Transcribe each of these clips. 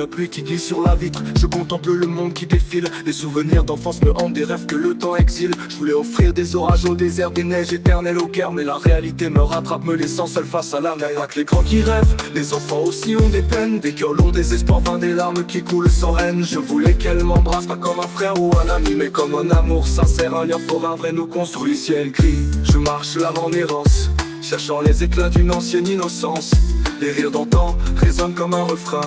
la pluie qui glisse sur la vitre. Je contemple le monde qui défile. Les souvenirs d'enfance me hantent, des rêves que le temps exile. Je voulais offrir des orages au désert, des neiges éternelles au cœur, mais la réalité me rattrape, me laissant seul face à la mer. Y'a que les grands qui rêvent, les enfants aussi ont des peines, des cœurs lourds, des espoirs vains, des larmes qui coulent sans haine. Je voulais qu'elle m'embrasse, pas comme un frère ou un ami, mais comme un amour sincère, un lien fort, un vrai nous construit. Ciel gris, je marche l'âme en errance, cherchant les éclats d'une ancienne innocence. Les rires d'antan résonnent comme un refrain,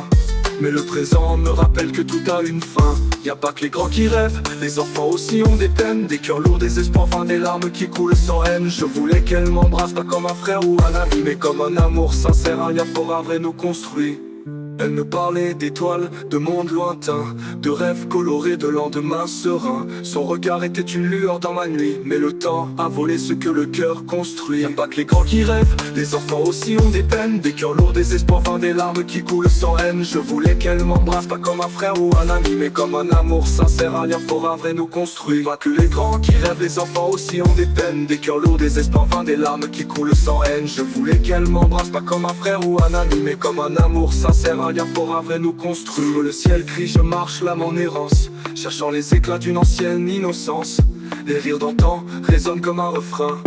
mais le présent me rappelle que tout a une fin. Y'a pas que les grands qui rêvent, les enfants aussi ont des peines, des cœurs lourds, des espoirs vains, des larmes qui coulent sans haine. Je voulais qu'elle m'embrasse, pas comme un frère ou un ami, mais comme un amour sincère, un lien fort, un vrai nous construit. Elle me parlait d'étoiles, de mondes lointains, de rêves colorés, de lendemains sereins. Son regard était une lueur dans ma nuit, mais le temps a volé ce que le cœur construit. Y'a pas que les grands qui rêvent, les enfants aussi ont des peines, des cœurs lourds, des espoirs vains, des larmes qui coulent sans haine. Je voulais qu'elle m'embrasse, pas comme un frère ou un ami, mais comme un amour sincère, un lien fort, un vrai nous construit. Pas que les grands qui rêvent, les enfants aussi ont des peines, des cœurs lourds, des espoirs vains, des larmes qui coulent sans haine. Je voulais qu'elle m'embrasse, pas comme un frère ou un ami, mais comme un amour sincère, un lien fort, un vrai nous construire. Le ciel gris, je marche l'âme en errance, cherchant les éclats d'une ancienne innocence. Les rires d'antan résonnent comme un refrain,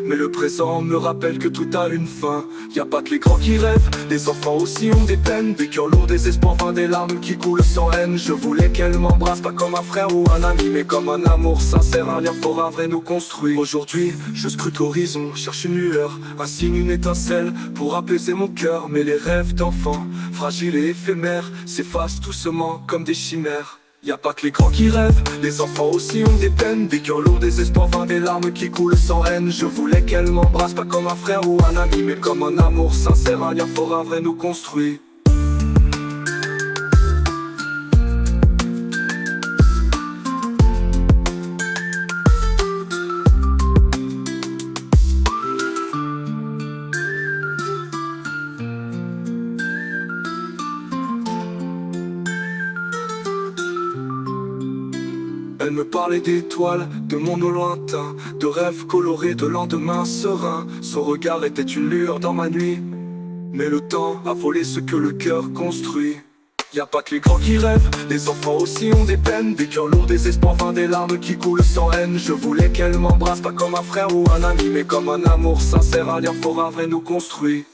mais le présent me rappelle que tout a une fin. Y'a pas que les grands qui rêvent, les enfants aussi ont des peines, des cœurs lourds, des espoirs vains, des larmes qui coulent sans haine. Je voulais qu'elle m'embrasse, pas comme un frère ou un ami, mais comme un amour sincère, un lien fort, un vrai nous construit. Aujourd'hui, je scrute l'horizon, cherche une lueur, un signe, une étincelle, pour apaiser mon cœur. Mais les rêves d'enfants, fragiles et éphémères, s'effacent doucement comme des chimères. Y'a pas que les grands qui rêvent, les enfants aussi ont des peines, des cœurs lourds, des espoirs vains, des larmes qui coulent sans haine. Je voulais qu'elle m'embrasse, pas comme un frère ou un ami, mais comme un amour sincère, un lien fort, un vrai nous construit. Elle me parlait d'étoiles, de mondes au lointain, de rêves colorés, de lendemains sereins. Son regard était une lueur dans ma nuit, mais le temps a volé ce que le cœur construit. Y'a pas que les grands qui rêvent, les enfants aussi ont des peines, des cœurs lourds, des espoirs vains, des larmes qui coulent sans haine. Je voulais qu'elle m'embrasse, pas comme un frère ou un ami, mais comme un amour sincère, un lien fort, un vrai nous construit.